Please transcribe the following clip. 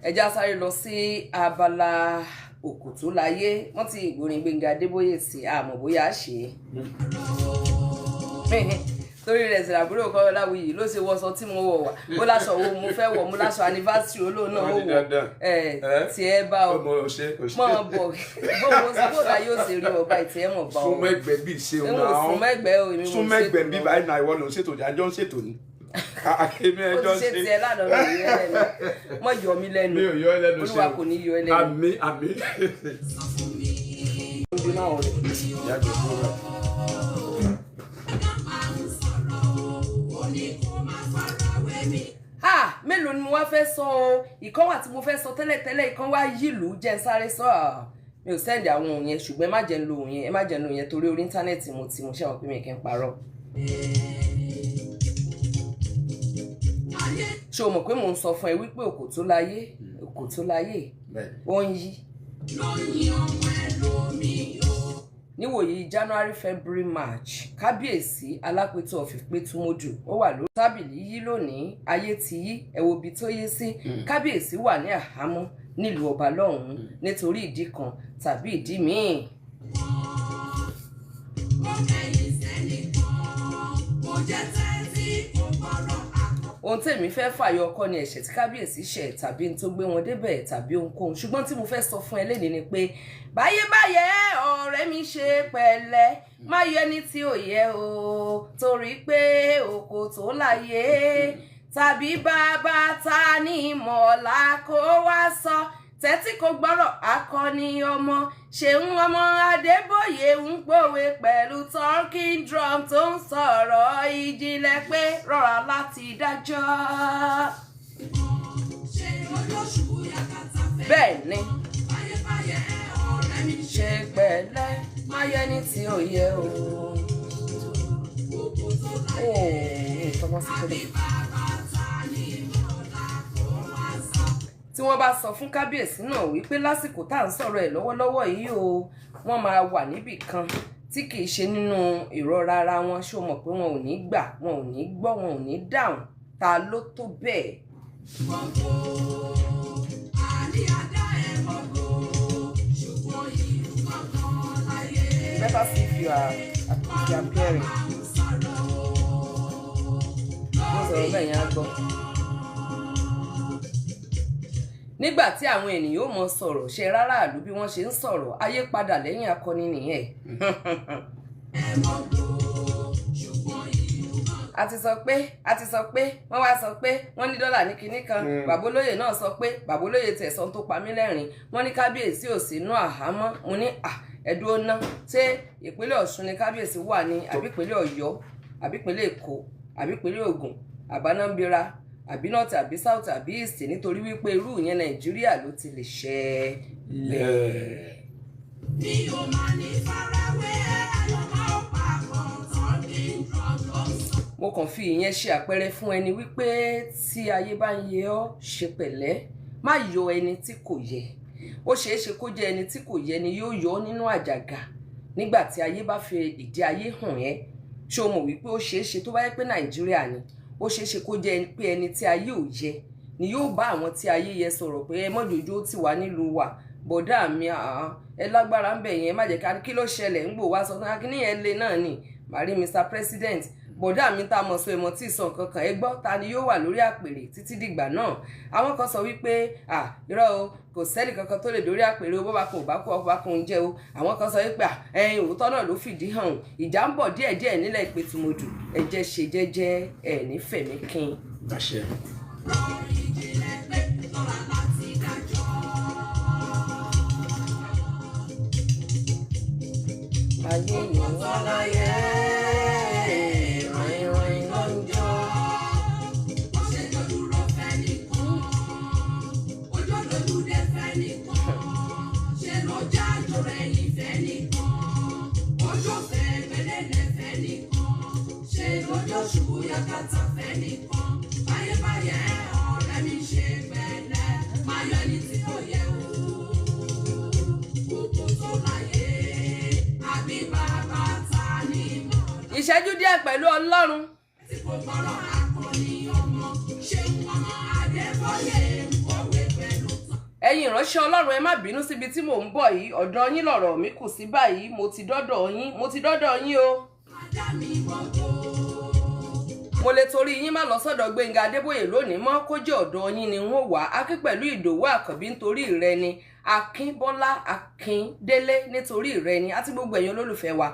ẹja sáré lọ sí abala Okoto Laye wọ́n ti ìgbórin Gbénga Adébóyè sí àmọ́ bóyá ṣe torí rẹ̀ sì àbúrò kọ́ Láwùyí ló ṣe wọṣọ tí mo wọ̀ wá ó láṣọ wo mo fẹ́ wọ̀ mo láṣọ anniversary olóò náà ó wọ̀ tí ẹ bá ọ mọ̀ bọ̀ bó la yóò ṣe rí ọba ìtì ẹ̀ mọ̀ bá ọ súnmẹ́gbẹ́ bíi ṣe òun náà súnmẹ́gbẹ́ bíi báyìí náà ìwọ ló ń ṣètò àjọ ń ṣètò ni akémi ẹjọ́ ṣe. ó ti ṣe tiẹ̀ lánàá lọ yọ ẹ lẹ́nu mọ̀ yọ mí lẹ́nu Olúwa kò ní yọ ẹ lẹ́nu. àmín àmín. Mélòó ni mo wá fẹ́ sọ o ìkan wà tí mo fẹ́ sọ tẹ́lẹ̀tẹ́lẹ̀ ìkan wá yìlú jẹ́ sáré sọ mi ò sẹ́ndì àwọn òun yẹn ṣùgbọ́n ẹ má jẹ́ ń lo òun yẹn ẹ má jẹ́ ń lo òun yẹn torí orí íńtánẹ́ẹ̀tì mo ṣe àwọn pé mi kì í parọ́. ṣé o mọ̀ pé mò ń sọ fún ẹ wípé Okoto Laye ó ń yí. níwòyí January February March kábíyèsí Alápẹ̀tù of Ipetumodu ó wà lórí tábìlì yí lónìí ayé ti yí ẹ wo ibi tó yé sí kábíyèsí wà ní àhámọ́ nílùú ọba lọ́hùn-ún nítorí ìdí kan tàbí ìdí míì. ohun tèmi fẹ́ fàyọ ọkọ ni ẹ̀ṣẹ̀ tí kábíyèsí ṣẹ̀ tàbí n tó gbé wọn débẹ̀ tàbí ohunkóhun ṣùgbọ́n tí mo fẹ́ sọ fún ẹ lẹ́ni ni pé báyébáyé ọ̀rẹ́ mi ṣe pẹ̀lẹ́ má yẹ ní tí ò yẹ o torí pé Okoto Laye tàbí bàbá ta ni mọ̀ọ́lá kó wá sọ tẹ́tí kò gbọ́rọ̀ akọni ọmọ Ṣeun ọmọ Adébóyè ń pòwe pẹ̀lú talking drum tó ń sọ̀rọ̀ ìjìnlẹ̀ pé rọra láti dájọ́. bẹ́ẹ̀ ni ṣe pẹ̀lẹ́ má yẹ ní tí ò yẹ o. tí wọ́n bá sọ fún kábíyèsí náà wípé lásìkò tá à ń sọ̀rọ̀ ẹ̀ lọ́wọ́lọ́wọ́ yìí o wọ́n máa wà níbì kan tí kì í ṣe nínú ìrora ara wọn ṣó mọ̀ pé wọn ò ní gbà wọn ò ní gbọ́ wọn ò ní dáhùn ta ló tó bẹ́ẹ̀. Better see if you are appearing. Mo sọ̀rọ̀ bẹ́ẹ̀ yẹn á gbọ́. Nígbà tí àwọn ènìyàn ò mọ sọ̀rọ̀ ṣe ráráàlú bí wọ́n ṣe ń sọ̀rọ̀ ayé padà lẹ́yìn akọni nìyẹn. a ti sọ pé wọ́n wá sọ pé wọ́n ní dọ́là ní kinní kan bàbólóyè náà sọ pé bàbólóyè tẹ̀sán tó pa mí lẹ́rìn wọ́n ní kábíyèsí ò sínú àhámọ́ mo ní ẹ̀dùn ọ̀nà ṣé ìpínlẹ̀ Ọ̀ṣun ni kábíyèsí wà ní àbípínlẹ̀ Ọ̀yọ́ àbípínlẹ̀ Èkó àbípínlẹ̀ Ògùn àbánambira àbí north àbí south àbí east nítorí wípé irú ìyẹn Nàìjíríà ló ti lè ṣẹlẹ̀. mi ò máa ní farawé àyọ̀mọ́ ọ̀pá kan mo kàn fi ìyẹn ṣe àpẹẹrẹ fún ẹni wípé tí ayé bá ń yẹ ọ́ ṣe pẹ̀lẹ́ má yọ ẹni tí kò yẹ ó ṣeé ṣe kó jẹ́ ẹni tí kò yẹ ni yóò yọ ọ́ nínú àjàgà nígbà tí ayé bá fi ìdí ayé hàn ẹ́ ṣé o mọ̀ wípé ó ṣeé ṣe tó bá yẹ pé Nàìjíríà ni ó ṣeé ṣe kó jẹ́ pé ẹni tí ayé ò yẹ ni yóò bá àwọn tí ayé yẹ sọ̀rọ̀ pé ẹ mọ́jòjó ti wà nílùú wa bọ̀dá mi ẹ lágbára ń bẹ̀ yẹn má jẹ́ ká kí ló ṣẹlẹ̀ ń gbò wá sọ fún akíní yẹn lé náà ni màrí Mr. President bọ̀dá mi tá a mọ̀ sọ ẹ̀mọ́ tí ì sọ nǹkan kan ẹ gbọ́ ta ni yóò wà lórí àpèrè títí dìgbà náà àwọn kan sọ wípé irọ́ o kò sẹ́ni kankan tó lè dórí àpèrè o bó bá kún òbá kú ọba kún jẹ́ o àwọn kan sọ wípé ẹ̀yin òótọ́ náà ló fìdí hàn ìjà ń bọ̀ díẹ̀díẹ̀ nílẹ̀ Ìpẹ̀tùmọdù ẹ jẹ́ ṣe jẹ́jẹ́ ẹ̀ nífẹ̀ẹ́ mi kín. ayé ni wọ́n láyé. ìṣẹ́jú díẹ̀ pẹ̀lú Ọlọ́run. tí kò gbọ́dọ̀ akọni ọmọ Ṣeun ọmọ Adébóyè ń kọ̀wé pẹ̀lú ẹ̀yin ìránṣẹ́ Ọlọ́run ẹ má bínú síbi tí mò ń bọ̀ yìí, ọ̀dọ̀ yín lọ̀rọ̀ mi kù sí báyìí, mo ti dọ́dọ̀ yín o. mo lè torí yín má lọ sọ́dọ̀ Gbénga Adébóyè lónìí mọ́, kó jẹ́ ọ̀dọ̀ yín ni wọ́n wà. Akin pẹ̀lú Ìdòwú Àkànbí nítorí rẹ ni, Akin Bọ́lá Akíndélé nítorí rẹ ni, àti gbogbo ẹ̀yin olólùfẹ́ wa.